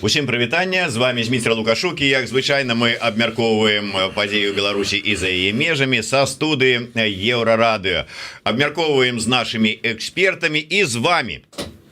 Усім прывітання, з вами Зміцер Лукашук, і як звычайна мы абмяркоўваем падзеі ў Беларусі і за яе межамі са студыі Еўрарадыё. Абмяркоўваем з нашымі экспертамі і з вами.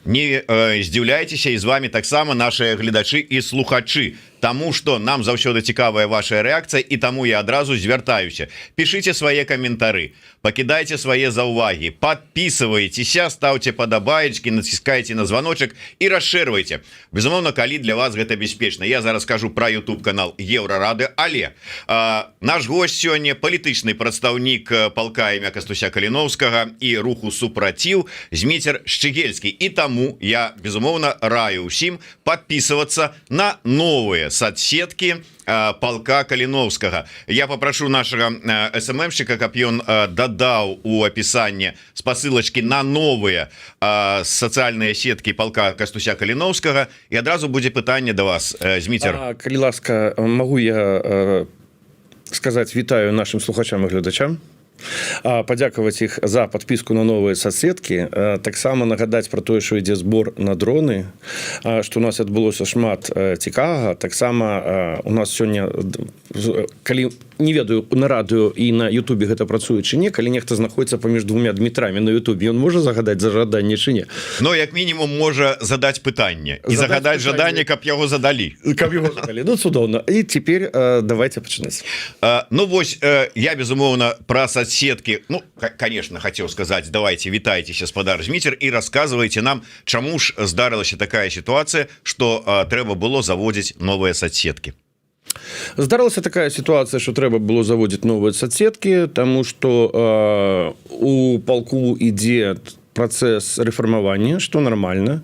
Не здзіўляйцеся, і з вами таксама нашыя гледачы і слухачы. Таму што нам заўсёды цікавая ваша рэакцыя, і таму я адразу звяртаюся. Пішыце свае каментары, пакідайце свае заўвагі, подписывайтеся, ставьте падабаечкі, націскайце на званочак і расшырвайце. Безумоўна, калі для вас гэта бяспечна. Я зараз кажу пра YouTube канал Еўрарадыё, але наш гость сёння палітычны прадстаўнік палка імя Кастуся Каліноўскага і руху супраціў Зміцер Шчыгельскі. І таму я безумоўна раю ўсім подписываться на новыя соцсетки палка Каліноўскага. Я попрошу нашего СММщика, каб ён дадаў у описании спасылочки на новые социальные сетки палка Кастуся Каліноўскага, и адразу будзе пытанне до вас, Зміцер. Калі ласка, могу я сказать вітаю нашим слухачам и гледачам, падзякаваць іх за подписку на новыя соцсетки, таксама нагадаць про тое, што ідзе збор на дроны, што у нас адбылося шмат цікавага. Таксама у нас сёння, калі не ведаю, на радыё і на Ютубе гэта працуе ці не, калі нехта знаходіцца паміж двумя Дмітрамі на Ютубе, ён можа загадаць жаданне ці не? Ну, як мінімум можа задаць пытанне і загадаць жаданне, каб яго задалі. Каб яго задалі. Ну, цудоўна. І цяпер давайте пачынаць. Ну вось, я безумоўна пра соцсетки, ну, конечно, хотел сказать, давайте вітайтеся, спадар Зміцер, и рассказывайте нам, чаму ж здарылася такая ситуация, что трэба было заводить новые соцсетки. Здарылася такая ситуация, что трэба было заводить новые соцсетки, тому что у полку ідзе процесс реформования, что нормально.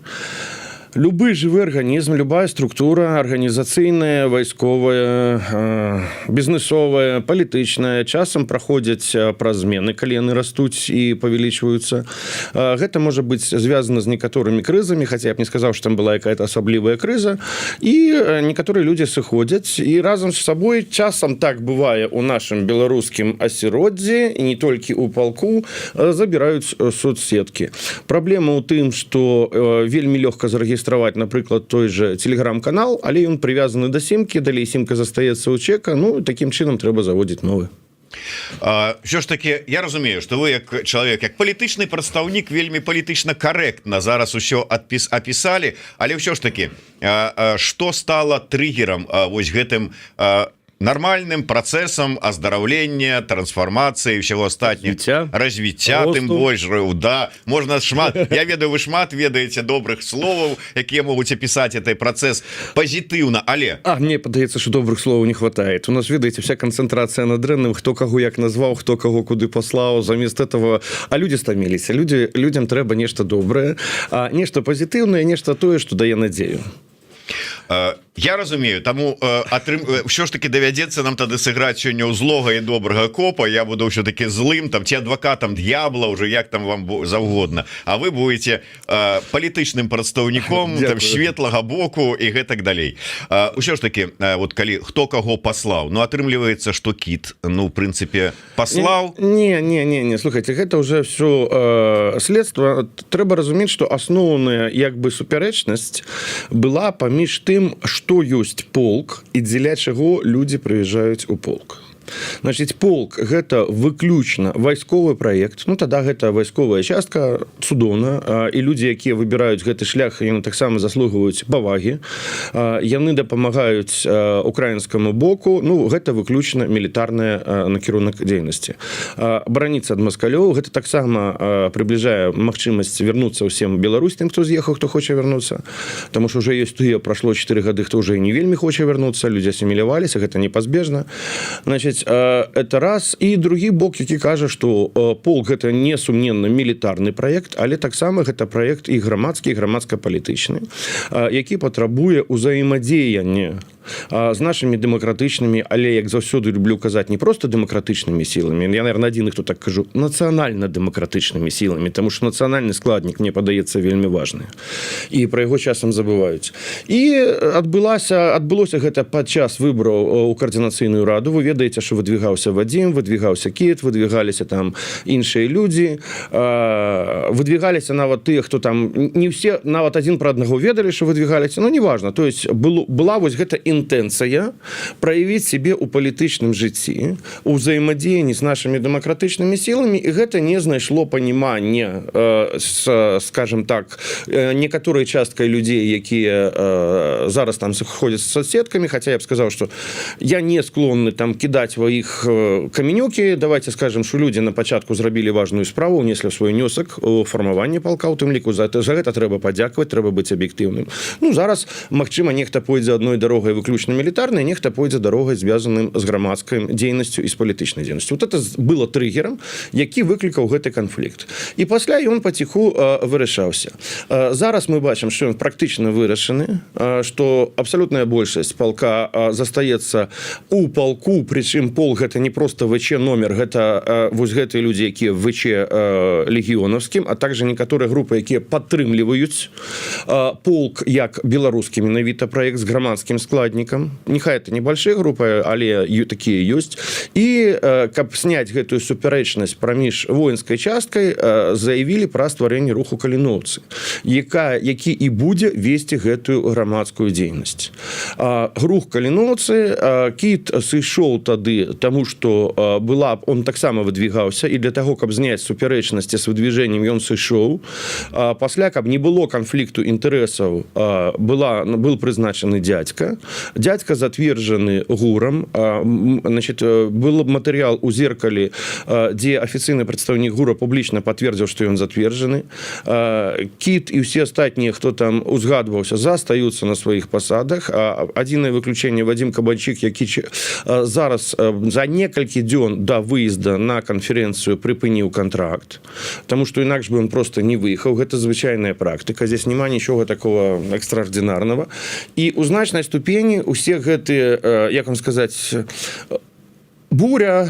Любы жывы арганізм, любая структура арганізацыйная, вайсковая, бізнесовая, палітычная часам праходзяць праз змены, калі яны растуць і павялічваюцца. Гэта можа быць звязана з некаторымі крызамі, хаця я б не сказаў, што там была якая-то асаблівая крыза, і некаторыя людзі сыходзяць, і разам з сабой часам так бывае у нашым беларускім асяроддзі, і не толькі ў палку, забіраюць соцсеткі. Праблема ў тым, што вельмі лёгка зарэгістраваць, напрыклад, той же телеграм-канал, але ён прывязаны да сімкі, далей сімка застаецца ў чека, ну, такім чынам трэба заводзіць новы. Що ж таки, я разумею, што вы як чалавек, як палітычны прадстаўнік вельмі палітычна карэктна зараз усё апісалі, але ўсё ж таки, што стала триггером вось гэтым нормальным процессом аздараўлення, трансформации всего астатняго, развіцця, тым больш, да, можна шмат, я ведаю, вы шмат ведаеце добрых словаў, якія могуць апісаць гэты працэс пазітыўна, але мне падаецца, што добрых словаў не хватает. У нас, ведаеце, вся канцэнтрацыя на дрэнным, хто каго як назваў, хто каго куды паслаў, замест этого, а людзі стаміліся, людзям трэба нешта добрае, нешта пазітыўнае, нешта тое, што дае надзею. Я разумею, таму ўсё ж таки давядзецца нам тады сыграць сёння ў злога і добрага копа. Я буду ўсё-таки злым там ці адвакатам д'ябла, уже як там вам заўгодна, а вы будете палітычным прадстаўніком там светлага боку і гэтак далей. Усё ж таки, вот калі хто каго паслаў, ну атрымліваецца, што кіт, ну в прынцыпе паслаў. Не, слухайте, гэта уже все следства. Трэба разумець, што асноўная як бы супярэчнасць была паміж тым, што ёсць полк і дзеля чаго людзі прыязджаюць у полк. Значит, полк гэта выключна вайсковы праект. Ну тада гэта вайсковая частка, цудоўна, і людзі, якія выбіраюць гэты шлях, яны таксама заслугваюць павагі, яны дапамагаюць украінскаму боку. Ну гэта выключна мілітарная накірунак дзейнасці. Абараніцца ад маскалёў, гэта таксама приближае магчымасць вярнуцца ўсім Беларусь, тым, хто з'ехаў, хто хоча вярнуцца, таму што ўжо ёсць тыя, прашло 4 гады, хто ўжо не вельмі хоча вярнуцца, людзі асіміляваліся, гэта непазбежна. Значит, это раз. І другі бок, які кажа, што полк гэта несумненна мілітарны праект, але таксама гэта праект і грамадскі, і грамадска-палітычны, які патрабуе ўзаемадзеяння з нашымі дэмакратычнымі, але як заўсёды люблю казаць, не просто дэмакратычнымі сіламі, я, наверное, адзін, хто так кажу, нацыянальна-дэмакратычнымі сіламі, таму што нацыянальны складнік, мне падаецца, вельмі важны. І пра яго часам забываюць. І адбылося гэта падчас выбараў у каардынацыйную раду. Вы ведаеце, што выдвигаўся Вадзім, выдвигаўся Кіт, выдвигаліся там іншыя людзі, выдвигаліся нават тыя, хто там, не ўсе, нават адзін пра аднаго ведалі, што выдвигаліся, но неважно. То есть была вось гэта інтэнцыя праявіць сябе ў палітычным жыцці, у ўзаемадзеянні з нашымі дэмакратычнымі сіламі, і гэта не знайшло панімання, скажем так, некаторай часткай людзей, якія зараз там ходзяць з соцсеткамі, хотя я б сказаў, што я не склонны там кідаць ва іх каменюкі. Давайте скажем, што людзі на пачатку зрабілі важную справу, унеслі свой унёсак у фармаванне палка, у тым ліку за гэта трэба падзякаваць, трэба быць аб'ектыўным. Ну, зараз, магчыма, нехта пойдзе адной дарогай выключна мілітарнай, нехта пойдзе дарогай, звязаным з грамадскай дзейнасцю і з палітычнай дзейнасцю. Вот это было трыггерам, які выклікаў гэты канфлікт. І пасля ён паціху вырашаўся. Зараз мы бачым, што ён практычна вырашаны, што абсалютная большасць палка застаецца у палку, прычым пол гэта не просто ВЧ номер, гэта вось гэтыя людзі, якія ВЧ легіёнаўскім, а также некаторыя групы, якія падтрымліваюць полк як беларускі менавіта праект з грамадскім складнікам. Нехай это небольшая група, але такія ёсць. І каб сняць гэтую супярэчнасць праміж воінскай часткай, заявілі пра стварэнне руху Каліноўцы, які і будзе весці гэтую грамадскую дзейнасць. Рух Каліноўцы, Кіт сышоў тады, таму што он таксама выдвигаўся, і для таго, каб зняць супярэчнасці з выдвижэннем, ён сышоў. Пасля, каб не было канфлікту інтарэсаў, был прызначаны дзядзька. Дзядзька затверджаны ГУРам. Значит, был матэрыял у «Зеркалі», дзе афіцыйны прадстаўнік ГУРа публічна пацвердзіў, што ён затверджаны. Кіт і ўсе астатнія, хто там узгадваўся, застаюцца на сваіх пасадах. Адзінае выключэнне Вадзім Кабанчук, які зараз за некалькі дзён да выезда на канферэнцыю прыпыніў контракт, таму што інакш бы ён просто не выехаў. Гэта звычайная практыка, здесь няма нічога такого экстраординарного. І у значнай ступені усе гэтыя, як вам сказаць, буря,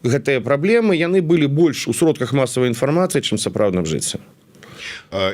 гэтыя праблемы, яны былі больш у сродках масавай інфармацыі, чым сапраўдным жыцці.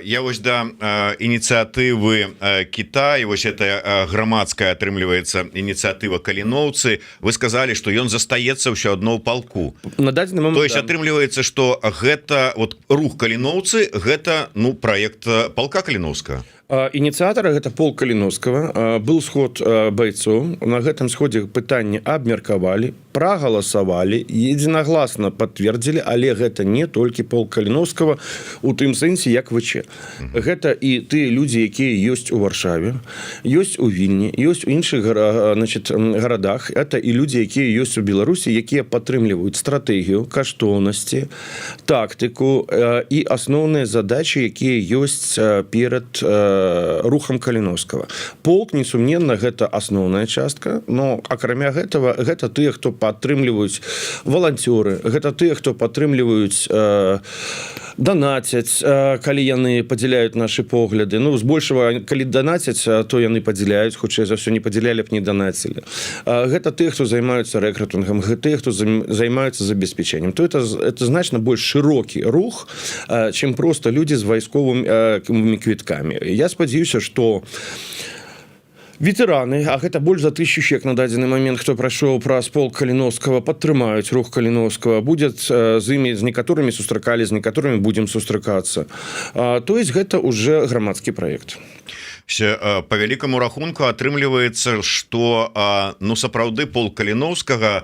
Я вось да ініцыятывы Кіта, і вось это грамадская, атрымліваецца, ініцыятыва Каліноўцы. Вы сказалі, што ён застаецца ўсё адно ў палку. На дадзены момант, то есть атрымліваецца, што гэта вот рух Каліноўцы, гэта праект палка Каліноўскага. Ініцыятара гэта полк Каліноўскага. Был сход байцоў. На гэтым сходзе пытанне абмеркавалі, прагаласавалі, едзінагласна пацвердзілі, але гэта не толькі полк Каліноўскага у тым сэнсе, як ВЧ. Гэта і тыя людзі, якія ёсць у Варшаве, ёсць у Вільні, ёсць у іншых гарадах. Это і людзі, якія ёсць у Беларусі, якія падтрымліваюць стратэгію, каштоўнасці, тактыку і асноўныя задачы, якія ёсць перад рухам Каліноўскага. Полк, несумненна, гэта асноўная частка, но акрамя гэтага, гэта тыя, хто падтрымліваюць валанцёры, гэта тыя, хто падтрымліваюць данацяць, калі яны падзяляюць нашы погляды. Ну, збольшага, калі данацяць, то яны падзяляюць, хутчэй за ўсё не падзялялі б, не данацілі. Гэта тыя, хто займаюцца рэкрутынгам, гэта тыя, хто займаюцца забеспячэннем. То это значна больш шырокі рух, чым проста людзі з вайсковымі квіткамі. Я спадзяюся, што ветэраны, а гэта больш за 1000 чалавек на дадзены момент, хто прайшоў праз полк Каліноўскага, падтрымаюць рух Каліноўскага, будуць з імі, з некаторымі сустракалі, з некаторымі будзем сустракацца. То есть гэта уже грамадскі праект. По вялікаму рахунку атрымліваецца, што сапраўды полк Каліноўскага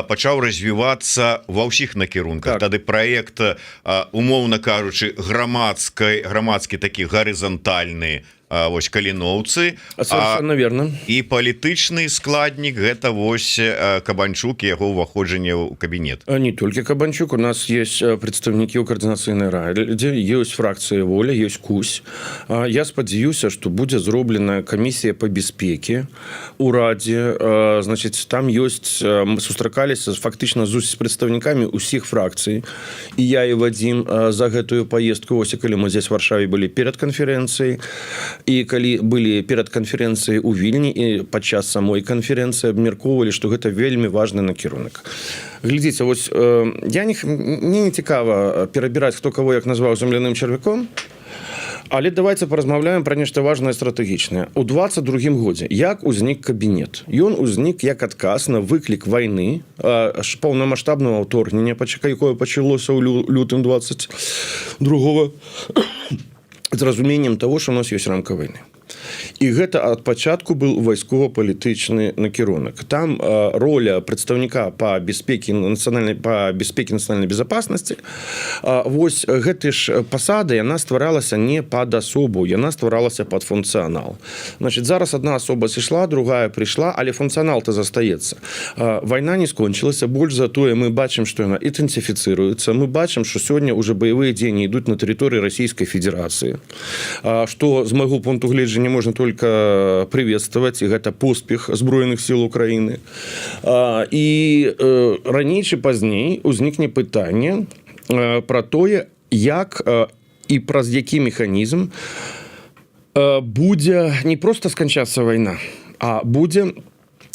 пачаў развівацца ва ўсіх накірунках. Тады праект, умоўна кажучы, грамадскі такі гарызантальны, вось Каліноўцы, совершенно верно. І палітычны складнік гэта вось Кабанчук і яго ўваходжанне ў кабінет. Не толькі Кабанчук, у нас есть прадстаўнікі ў каардынацыйнай радзе, ёсць фракцыя Воля, ёсць Кусь. Я спадзяюся, што будзе зроблена камісія па бяспеке у радзе. Значит, там ёсць, сустракаліся фактычна з прадстаўнікамі ўсіх фракцый. І я і Вадзім за гэтую паездку, ось калі мы здесь в Варшаве былі перад канферэнцыяй. і калі былі перад канферэнцыяй у Вільні і падчас самой канферэнцыі абмяркоўвалі, што гэта вельмі важны накірунак. Глядзіце, вось мне не цікава перабіраць, хто каго як назваў земляным чарвяком, але давайте паразмаўляем пра нешта важнае стратэгічнае. У 22-м годзе як узнік кабінет? Ён узнік як адказ на выклік вайны, паўнамаштабнага ўторгнення, якое пачалося ў лютым 22-го, з разуменнем таго, што ў нас ёсць рамка вайны. І гэта ад пачатку быў вайскова-палітычны накірунак. Там роля прадстаўніка па бяспекі нацыянальнай безопасности, вось гэты ж пасада, яна стваралася не пад асобу, яна стваралася пад функцыянал. Значит, зараз одна асоба сышла, другая прыйшла, але функцыянал-то застаецца. Вайна не скончылася, больш за тое мы бачым, што яна інтэнсіфіцыруецца, мы бачым, што сёння уже баявыя дзеянні ідуць на тэрыторыі Расійскай Федэрацыі, што з майго пункту гледжання можна только приветствовать, и это поспех Збройных сил Украины. И раней чи пазней узникне пытанне про тое, як и праз які механізм будзе не просто сканчацца вайна, а будзе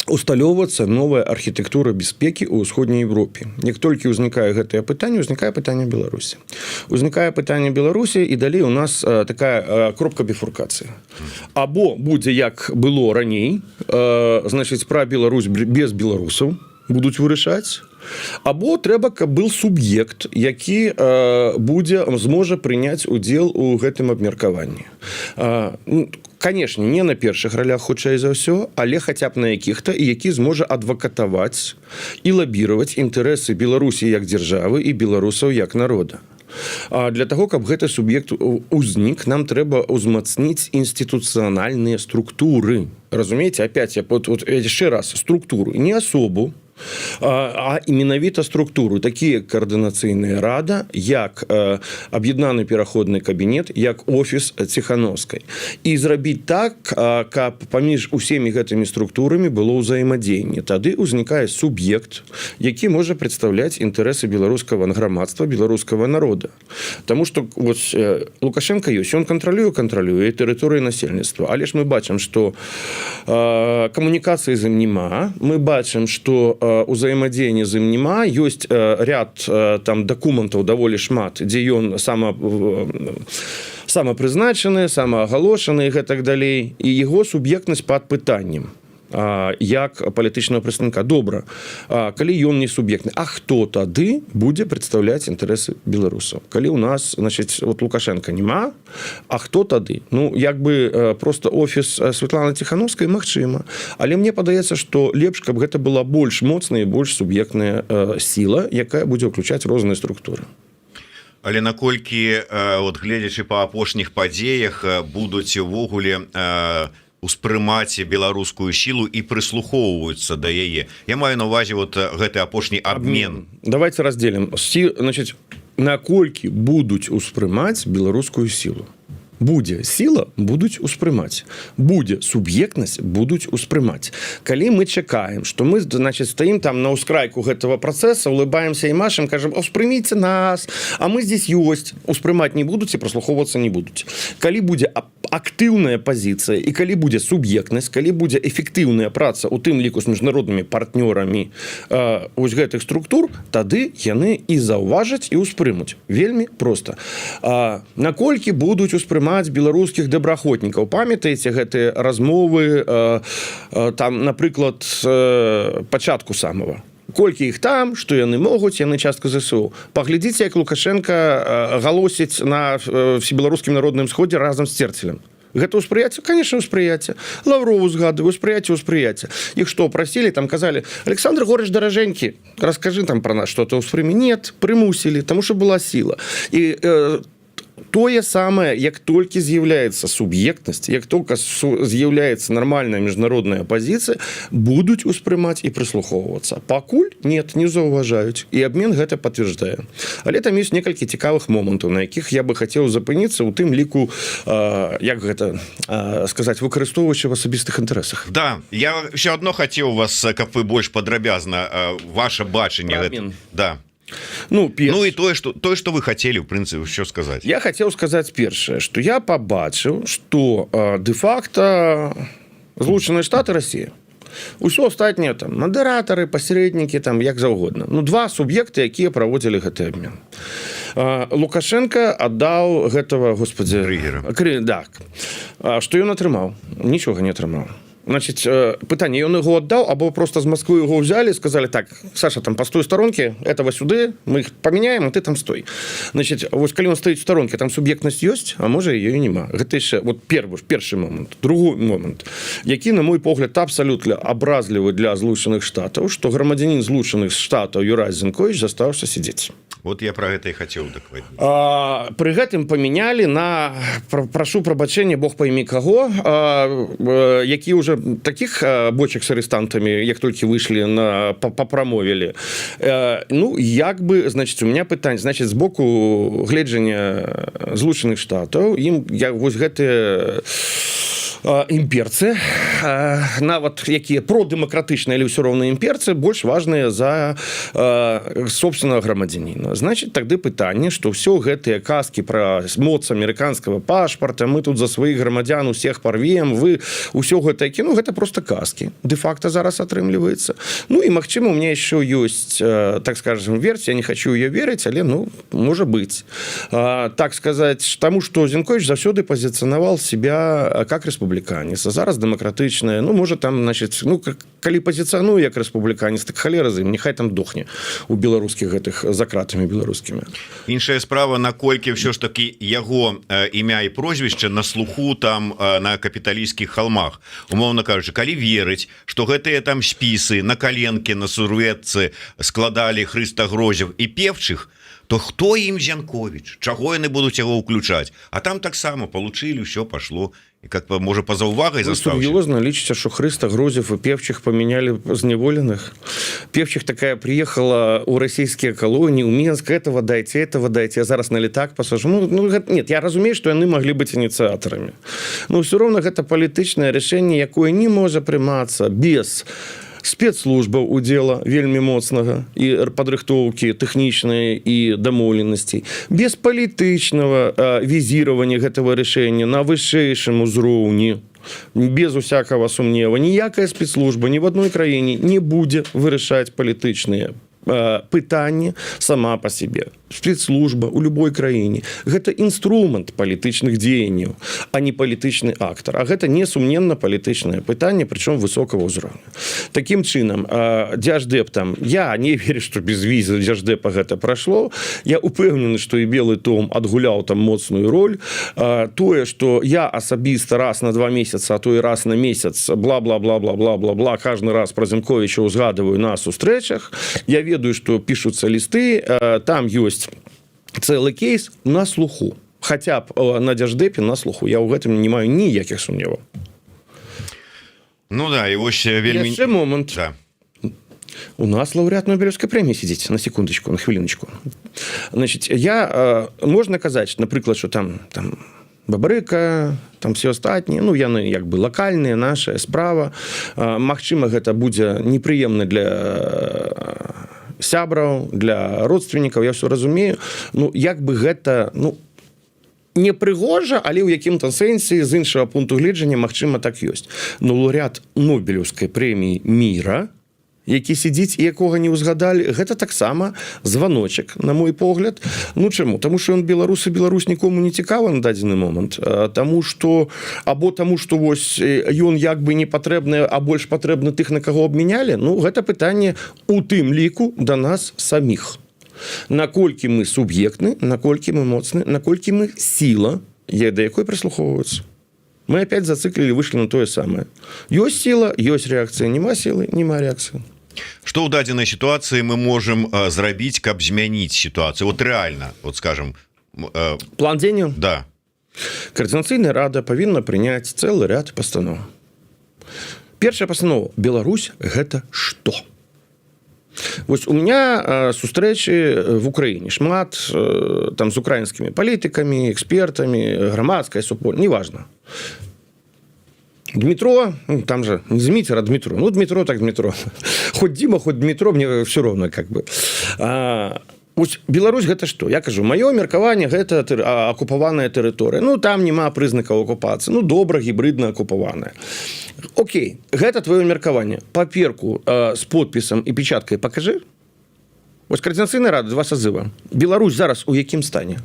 усталёўвацца новая архітэктура бяспекі ў ўсходняй Европе. Як толькі ўзнікае гэтае пытанне, узнікае пытанне Беларусі. Узнікае пытанне Беларусі, і далей у нас такая кропка біфуркацыі. Або будзе як было раней, значыць, пра Беларусь без беларусаў будуць вырашаць, або трэба, каб быў суб'ект, які зможа прыняць удзел у гэтым абмеркаванні. Конечно, не на першых ролях, хутчэй за ўсё, але хаця б на якіх-то, і які зможа адвакатаваць і лабіраваць інтарэсы Беларусі як дзяржавы і беларусаў як народа. Для того, каб гэты суб'ект узнік, нам трэба ўзмацніць інстытуцыянальныя структуры. Разумееце, опять я яшчэ раз, структуру, не асобу, а менавіта структуру, такія коордынацыйная рада, як аб'яднаны пераходны кабінет, як офіс Ціхановскай. І зрабіць так, каб паміж усімі гэтымі структурамі было ўзаемадзеянне. Тады ўзнікае суб'ект, які можа прадстаўляць інтарэсы беларускага грамадства, беларускага народа. Таму што Лукашенко ёсць, ён кантралюе тэрыторыю насельніцтва. Але ж мы бачым, што камунікацыі з ім няма, мы бачым, што узаемадзеяння з ім няма, ёсць ряд там дакументаў даволі шмат, дзе ён самапрызначаны, самаагалошаны і гэтак далей, і яго суб'ектнасць пад пытаннем як палітычнага прадстаўніка. Добра, калі ён не суб'ектны, а хто тады будзе прадстаўляць інтарэсы беларусаў? Калі ў нас, значыць, Лукашенка няма, а хто тады? Ну, як бы просто офіс Святланы Ціхановскай магчыма. Але мне падаецца, што лепш, каб гэта была больш моцная і больш суб'ектная сіла, якая будзе ўключаць розныя структуры. Але наколькі, гледзячы па апошніх падзеях, будуць увогуле успрымаць беларускую сілу і прыслухоўваюцца да яе. Я маю на увазе гэты апошні абмен. Давайте разделим. Значит, наколькі будуць успрымаць беларускую сілу? Будзе сіла, будуць успрымаць. Будзе суб'ектнасць, будуць успрымаць. Калі мы чакаем, што мы, значит, стаім там на ўскрайку гэтага працэса, улыбаемся і машем, кажам: успрыміце нас, а мы здесь ёсць. Успрымаць не будуць і праслухоўвацца не будуць. Калі будзе актыўная пазіцыя і калі будзе суб'ектнасць, калі будзе эфектыўная праца, у тым ліку з міжнароднымі партнёрамі вось гэтых структур, тады яны і заўважаць, і ўспрымуць. Вельмі проста. Наколькі будуць успрымаць беларускіх добраахвотнікаў? Памятаеце гэтыя размовы там, напрыклад, пачатку самого? Колькі іх там, што яны могуць, яны частка ЗСУ. Паглядзіце, як Лукашенко галосіць на Всебеларускім народным сходзе разам з Церцелем. Гэта ўспрыяцце? Конечно, ўспрыяцце. Лаўрову згадываю, ўспрыяцце. Іх што, прасілі, там казалі: Александр Горыч даражэнькі, раскажы там пра нас што-то, ўспрымі. Нет, прымусілі, таму што была сіла. І тое самае, як толькі з'яўляецца суб'ектнасць, як толькі з'яўляецца нармальная міжнародная пазіцыя, будуць успрымаць і прыслухоўвацца. Пакуль нет, не заўважаюць. І абмен гэта пацвярджае. Але там ёсць некалькі цікавых момантаў, на якіх я бы хацеў запыніцца, у тым ліку, як гэта сказаць, выкарыстоўваючы в асабістых інтарэсах. Да, я ўсё адно хацеў вас, каб вы больш падрабязна ваше бачанне. Да. Ну, Ну і тое што вы хацелі в прынцыпе що сказаць. Я хацеў сказаць першае, што я пабачыў, што дэ-факта Злучаныя Штаты Расія. Усё астатняе там мадэратары, пасрэднікі, там як заўгодна. Ну, два суб'екты, якія праводзілі гэты абмен. Лукашенко аддаў гэтага, господи, Крыгера. Так. Што ён атрымаў? Нічога не атрымаў. Значит, пытанне, ён яго аддаў, або просто з Москвы яго ўзялі, сказали, так, Саша, там, постой в сторонке, этого сюды, мы их поменяем, а ты там стой. Значит, вот, калі он стоит в сторонке, там суб'ектнасць ёсць, а можа, ее нема. Гэта яшчэ, вот, першы момент. Другой момент, які, на мой погляд, абсолютно абразлівы для Злучаных Штатаў, што грамадзянін Злучаных Штатаў Юрась Зінковіч застаўся сидзець. Вот я про гэта і хацеў дакладней. Пры гэтым памянялі на, прашу прабачэння, Бог пойми каго, які ўжо таких бочек с арестантами, як толькі выйшлі на папрамовілі. Ну, як бы, значит, у меня пытанне, значит, з боку гледжання Злучаных Штатаў, ім вось гэтыя імперцы, нават якія продэмакратычныя, але ўсё роўна імперцы, больш важныя за собственного грамадзяніна. Значит, тады пытанне, што ўсё гэтыя казкі пра моц амерыканскага пашпарта, мы тут за сваіх грамадзян усіх парвем, вы ўсё гэта кіно, гэта просто казкі. Дэ-факта зараз атрымліваецца. Ну і магчыма, у меня еще ёсць, так скажем, версія, я не хочу ее верыць, але, ну, можа быць. Так сказать, таму што Зінковіч заўсёды пазіцыянаваў себя как республиканец, а зараз дэмакратычная. Ну, можа, там, значит, ну, калі пазіцыяную як рэспубліканец, так халера з ім, няхай там дохне у беларускіх гэтых за кратамі беларускімі. Іншая справа, наколькі ўсё ж такі яго імя і прозвішча на слуху там на капіталійскіх халмах. Умоўна кажучы, калі верыць, што гэтыя там спісы на каленкі, на сурветцы складалі Хрыста Грозев і певчых, то хто ім Зянковіч? Чаго яны будуць яго ўключаць? А там таксама получылі, ўсё пашло. І как бы, можа, па-за ўвагай застаўся. Сур'ёзна лічыце, што Хрыста Грозев і певчих поменяли зневоленых? Певчих такая приехала у российские колонии, у Минск, этого дайте, я зараз на летак пасажу. Ну, нет, я разумею, што яны маглі быць ініцыятарамі. Но ўсё роўна гэта палітычнае рашэнне, якое не можа прымацца без спецслужбаў удзела вельмі моцнага і падрыхтоўкі тэхнічнай і дамоўленасцей, без палітычнага візіравання гэтага рашэння на вышэйшым узроўні, без усякага сумнева. Ніякая спецслужба ні в адной краіне не будзе вырашаць палітычныя пытанні сама по себе. Спецслужба у любой краіне. Гэта інструмент палітычных дзеянняў, а не палітычны актар. А гэта несумненна палітычнае пытанне, прычым высокого ўзроўню. Такім чынам, Дзярждэп там, я не верю, што без візы Дзярждэпа гэта прайшло. Я упэўнены, што і Белы Том адгуляў там моцную роль. Тое, што я асабіста раз на 2 месяца, а то і раз на месяц, бла-бла-бла-бла-бла-бла, кожны раз пра Зінковіча узгадываю на сустрэчах. Я ведаю, што пішуцца лісты, там ёсць цэлы кейс на слуху. Хаця б на Дзярждэпе на слуху. Я ў гэтым не маю ніякіх сумневаў. Ну да, і вось вельмі... Яшчэ момант. Да. У нас лаўрэат Нобелевскай прэміі сидзіць, на секундочку, на хвіліночку. Значит, можна казаць, напрыклад, што там Бабрыка, там все астатнія, ну, яны як бы лакальныя, наша справа. Магчыма, гэта будзе непрыемна для сябраў, для родственнікаў, я все разумею. Ну, як бы гэта, ну, не прыгожа, але ў якім-то сэнсе з іншага пункту гледжання, магчыма, так ёсць. Но лаўрэат Нобелевскай прэміі міра, які сидзіць і якога не ўзгадалі, гэта таксама званочак, на мой погляд. Ну, чаму? Таму што ён беларус, і Беларусь нікому не цікава на дадзены момант. Таму што вось ён як бы не патрэбны, а больш патрэбны тых, на каго абмянялі. Ну, гэта пытанне у тым ліку да нас саміх. Наколькі мы суб'ектны, наколькі мы моцны, наколькі мы сіла, да якой прыслухоўваюцца. Мы опять зациклили, вышли на тое самае. Ёсць сила, ёсць реакция, нема силы, нема реакции. Што ў дадзенай сітуацыі мы можам зрабіць, каб змяніць сітуацыю? Вот реально, вот скажем... План дзеянняў? Да. Координацыйная рада павінна прыняць цэлы ряд пастаноў. Першая пастанова. Беларусь – гэта што? Вось у меня сустрэчы в Украине шмат там з украінскімі палітыкамі, экспертамі, грамадская супольная, неважно. Дмитро, ну, там же не Дмитр, а Дмитро. Ну, Дмитро так Дмитро. Хоть Дима, хоть Дмитро, мне все равно как бы. Ось Беларусь гэта што? Я кажу, маё меркаванне гэта акупаваная тэрыторыя. Ну там няма прызнакаў акупацыі. Ну добра, гібридна акупаваная. Окей, гэта твоё меркаванне. Паперку з подпісам і печаткай пакажы. Ось Координацыйная рада, 2 сазыва. Беларусь зараз у якім стане?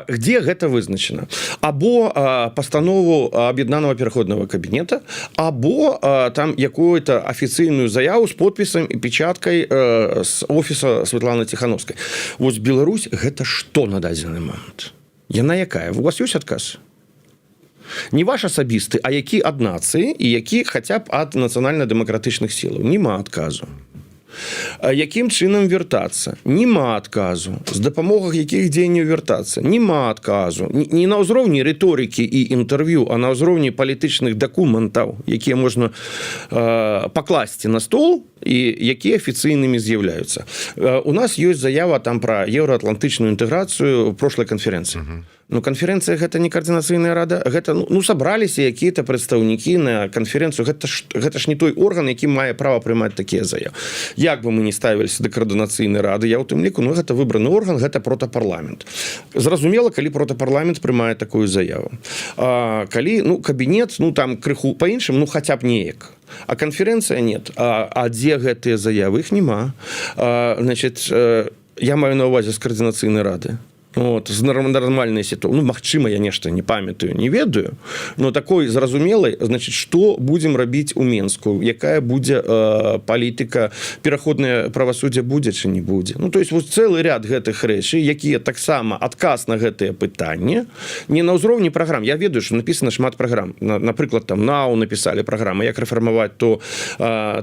Где гэта вызначена? Або пастанову аб'яднанага пераходнага кабінета, або там якую-то афіцыйную заяву з подпісам і печаткай з офіса Светланы Тихановскай. Вось Беларусь гэта што на дадзены момант? Яна якая? У вас ёсць адказ? Не ваш асабісты, а які ад нацыі і які хаця б ад нацыянальна-дэмакратычных сілаў. Нема адказу. Якім чынам вяртацца? Нема адказу. З дапамогай якіх дзеянняў вяртацца? Нема адказу. Не на ўзроўні рыторыкі і інтэрв'ю, а на ўзроўні палітычных дакументаў, якія можна пакласці на стол і якія афіцыйнымі з'яўляюцца. У нас ёсць заява там пра еўраатлантычную інтэграцыю прошлай канферэнцыі. Ну, канферэнцыя гэта не координацыйная рада, гэта сабраліся якія-то прадстаўнікі на канферэнцыю. Гэта ж не той орган, які мае права прымаць такія заявы. Як бы мы не ставіліся да координацыйнай рады, я ў тым ліку, гэта выбраны орган, гэта протапарламент. Зразумела, калі протапарламент прымае такую заяву. Калі кабінет, там крыху па-іншым, хаця б неяк. А канферэнцыя нет. А дзе гэтыя заявы? Іх няма. Значит, я маю на ўвазе з координацыйнай рады. З нармальнай сітуацыі. Магчыма, я нешта не памятаю, не ведаю, но такой зразумелай, значит, што будзем рабіць у Менску, якая будзе палітыка, пераходнае правасуддзе будзе ці не будзе. То есть вось цэлы ряд гэтых рэчай, якія таксама адказ на гэтае пытанне, не на ўзроўні праграм. Я ведаю, што напісана шмат праграм. Напрыклад, там НАУ напісалі праграмы, як рэфармаваць, то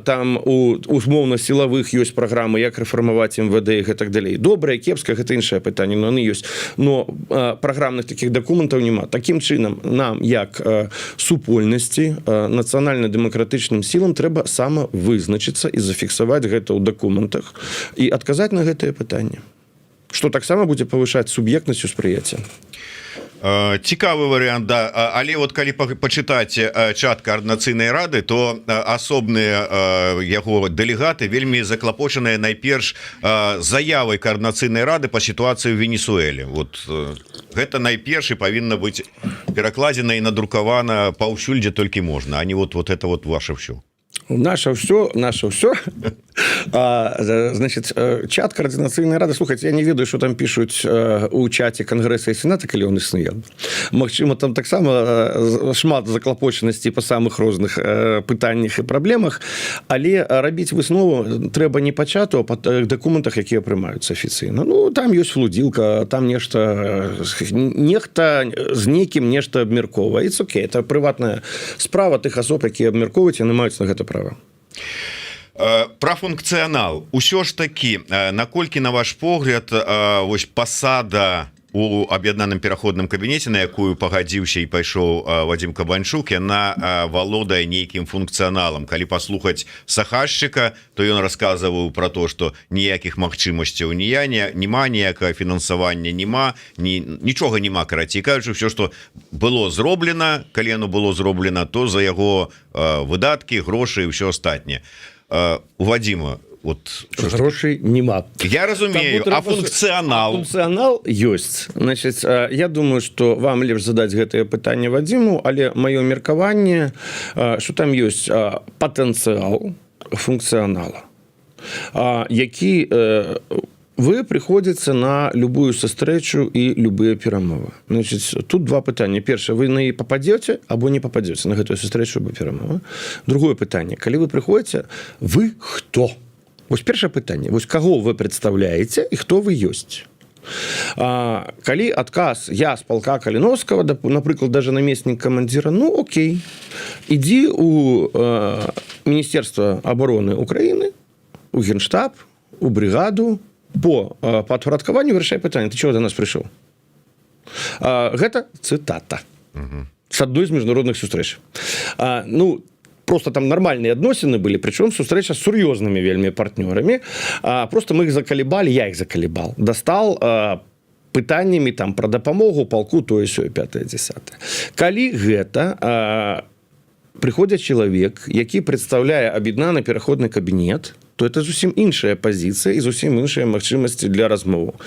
там у умоўна-сілавых ёсць праграмы, як рэфармаваць МВД і гэтак далей. Добрае, кепскае, гэта іншае пытанне, но яны ёсць. Но праграмных такіх дакументаў няма. Такім чынам нам, як супольнасці, нацыянальна-дэмакратычным сілам трэба самавызначыцца і зафіксаваць гэта ў дакументах і адказаць на гэтае пытанне. Што таксама будзе павышаць суб'ектнасць успрыяцця. Цікавы варыянт, да. Але вот калі пачытаць чат координацыйнай рады, то асобныя яго дэлегаты вельмі заклапочаныя найперш заявай координацыйнай рады па сітуацыі ў Венесуэле. Вот гэта найперш і павінна быць перакладзена і надрукавана паўсюль, дзе толькі можна, а не вот это вот ваше ўсё. Наше ўсё. Значит, чат координацыйнай рады, слухайте, я не ведаю, што там пишуць у чаце Конгресса і Сената, калі он існуе. Магчыма, там таксама шмат заклапочанасці па самых розных пытаннях і праблемах, але рабіць выснову трэба не па чату, а па дакументах, якія прымаюцца афіцыйна. Там ёсць флудзілка, там нехта з некім нешта абмяркоўвае. It's okay, это прыватная справа тых асоб, якія абмяркоўваюць, яны маюць на гэта права. Пра функцыянал. Усё ж такі, наколькі, на ваш погляд, вось пасада у аб'яднаным пераходным кабінеце, на якую пагадзіўся і пайшоў Вадзім Кабанчук, яна валодае нейкім функцыяналам. Калі паслухаць Сахашчыка, то ён расказваў пра то, што ніякіх магчымасцяў няма, ніякага фінансавання няма, нічога няма, карацей кажучы, ўсё, што было зроблена, калі яно было зроблена, то за яго выдаткі, грошы і ўсё астатняе. У Вадзіма грошай няма. Я разумею, а функцыянал? Функцыянал ёсць. Значит, я думаю, што вам лепш задаць гэтае пытанне Вадзіму, але маё меркаванне, што там ёсць патэнцыял функцыянала, які вы прыходзіце на любую сустрэчу і любыя перамовы. Значит, тут два пытання. Першае, вы на яе попадете або не попадете на гэтую сустрэчу або перамовы. Другое пытанне, калі вы прыходзіце, вы хто? Вось першае пытанне. Вось каго вы прадстаўляеце і хто вы ёсць? Калі адказ я з палка Каліновскага, напрыклад, даже намеснік камандзіра, окей, ідзі у Міністэрства абароны Украіны, у Генштаб, у брыгаду, по падпарадкаванню вырашай пытанне, ты чого до нас прыйшоў? Гэта цытата з адной з міжнародных сустрэч. Просто там нормальные адносіны былі, причем сустрэча з сур'ёзнымі вельмі партнёрамі. Просто мы их закалібалі, я их закалібал. Дастал пытаннямі там пра дапамогу палку, тое сёе 5-10. Калі гэта прыходзіць чалавек, які прадстаўляе аб'яднаны пераходны кабінет, то это зусім іншая пазіцыя і зусім іншыя магчымасці для размовы.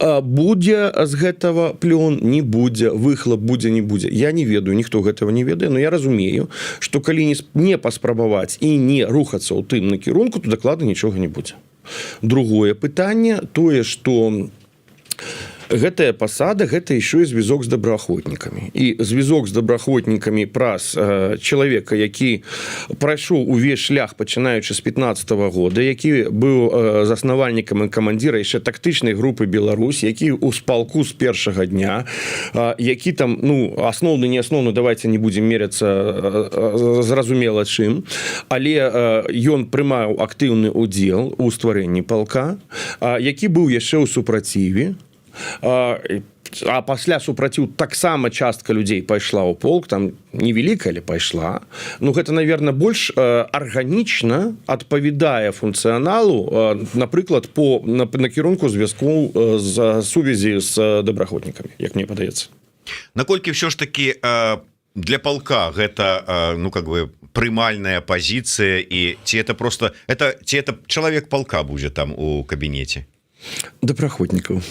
Будзе з гэтага плён, не будзе, выхлап будзе, не будзе. Я не ведаю, ніхто гэтага не ведае, но я разумею, што калі не паспрабаваць і не рухацца ў тым накірунку, то дакладна нічога не будзе. Другое пытанне, тое, што гэтая пасада, гэта еще і звязок з добраахвотнікамі. І звязок з добраахвотнікамі праз чалавека, які прайшоў увесь шлях, пачынаючы з 15-го года, які быў заснавальнікам і камандзіра яшчэ тактычнай групы Беларусь, які ў спалку з першага дня, які там, ну, асноўны, не асноўны, давайте не будзем меряцца зразумела чым, але ён прымаў актыўны удзел у стварэнні палка, які быў яшчэ ў супраціве, а пасля супраціў таксама частка людзей пайшла ў полк, там невялікая, але пайшла. Ну, гэта, наверное, больш арганічна адпавядае функцыяналу, напрыклад, по накірунку звязку з сувязі з добраахвотнікамі, як мне падаецца. Наколькі ўсё ж таки для полка гэта, ну, как бы прымальная пазіцыя, і ці это просто ці это чалавек полка будзе там у кабінеце? Добраахвотнікаў.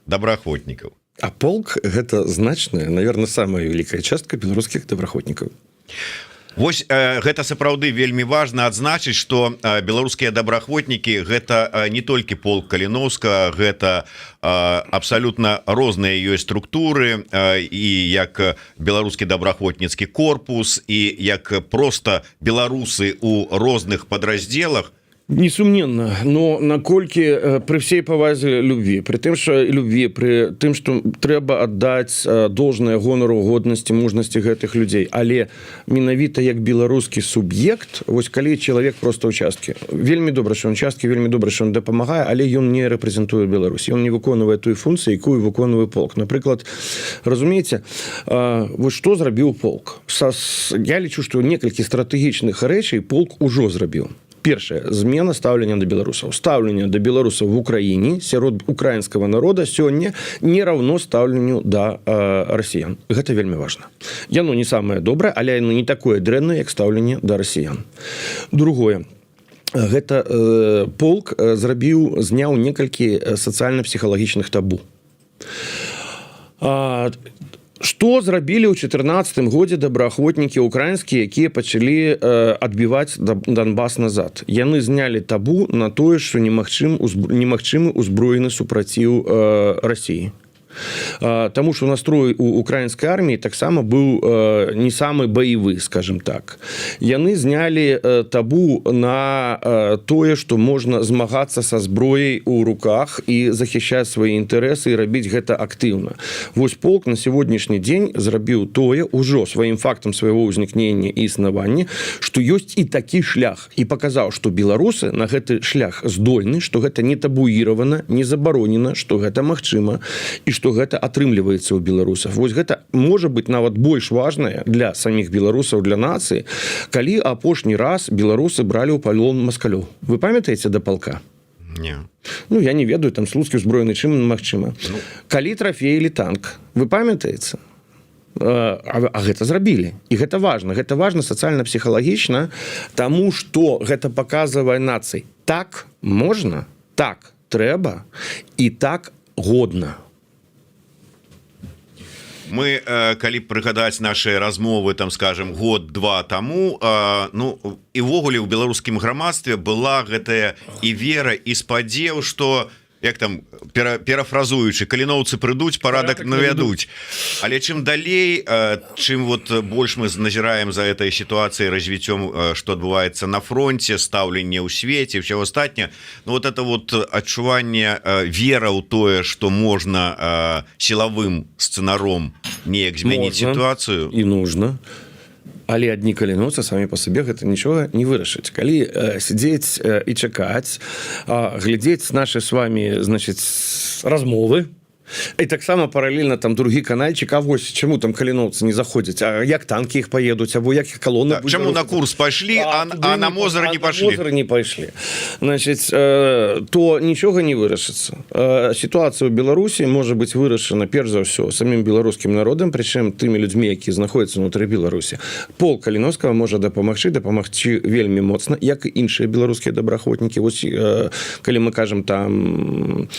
Добраахвотнікаў. А полк гэта значная, наверное, самая вялікая частка беларускіх добраахвотнікаў. Вось гэта сапраўды вельмі важна адзначыць, што беларускія добраахвотнікі гэта не толькі полк Каліноўска, гэта абсалютна розныя ёсць структуры, і як беларускі добраахвотніцкі корпус, і як проста беларусы у розных падраздзелах. Несумненно, но наколькі при всей павазе любви, при тым, что любви, при тым, что трэба аддаць должное гонору, годнасці, мужнасці гэтых людзей, але менавіта як беларускі суб'ект, вось калі чалавек просто участкі, вельмі добра, что он часткі, вельмі добра, что он дапамагае, але ён не рэпрэзентуе Беларусь, ён не выконвае той функцыі, якую выконвае полк. Напрыклад, разумееце, вось што зрабіў полк? Я лічу, што некалькі стратэгічных рэчай полк ужо зрабіў. Першае, змена стаўлення да беларусаў. Стаўленне да беларусаў в Украіне сярод украінскага народа сёння не раўно стаўленню да расіян. Гэта вельмі важна. Яно не самае добрае, але яно не такое дрэннае, як стаўленне да расіян. Другое. Гэта полк зняў некалькі сацыяльна-псіхалагічных табу. Што зрабілі ў 2014 годзе добраахвотнікі украінскія, якія пачалі адбіваць Донбас назад? Яны знялі табу на тое, што немагчымы ўзброены супраціў Расіі. Таму што настрой у украінскай арміі таксама быў не самы баявы, скажем так. Яны знялі табу на тое, што можна змагацца са зброяй у руках і захищаць свае інтарэсы і рабіць гэта актыўна. Вось полк на сённяшні дзень зрабіў тое ўжо сваім фактам свайго ўзнікнення і існавання, што ёсць і такі шлях, і паказаў, што беларусы на гэты шлях здольны, што гэта не табуіравана, не забаронена, што гэта магчыма і што гэта атрымліваецца ў беларусах. Вось гэта можа быць нават больш важнае для саміх беларусаў, для нацыі, калі апошні раз беларусы бралі ў палон маскалёў. Вы памятаеце да палка? Не. Ну, я не ведаю, там слуцкі ўзброены чым магчыма. Калі трафеілі танк, вы памятаеце? А гэта зрабілі. І гэта важна сацыяльна-псіхалагічна, таму што гэта паказвае нацыі. Так можна, так трэба і так годна. Мы, калі прыгадаць нашыя размовы, там, скажем, год-два таму, ну, і ўвогуле ў беларускім грамадстве была гэтая і вера, і спадзеў, што, як там, перафразуючы, каліноўцы прыйдуць, парадак навядуць. Але чым далей, чым вот больш мы назіраем за этой сітуацыяй, развіццём, што адбываецца на фронте, стаўленне ў свеце, ўсё астатняе, ну, вот это вот адчуванне вера ў тое, што можна сілавым сцэнаром неяк змяніць сітуацыю. І нужна. Але адні каліноўцы самі па сабе гэта нічога не вырашыць. Калі сядзець і чакаць, глядзець нашы з вами, значыць, размовы, І таксама паралельна там другі канальчик, а вось чаму там каліноўцы не заходзяць, а як танкі іх паедуць, або як калоны Да, чаму на курс пайшлі, а на Мозыр не пашлі? Не пайшлі. Значит, то нічога не вырашыцца. Сітуацыя ў Беларусі можа быць вырашана перш за ўсё самім беларускім народам, прычым тымі людзьмі, якія знаходзяцца ўнутры Беларусі. Пол Каліновскага можа дапамагчы вельмі моцна, як і іншыя беларускія добраахвотнікі. Вось калі мы кажам там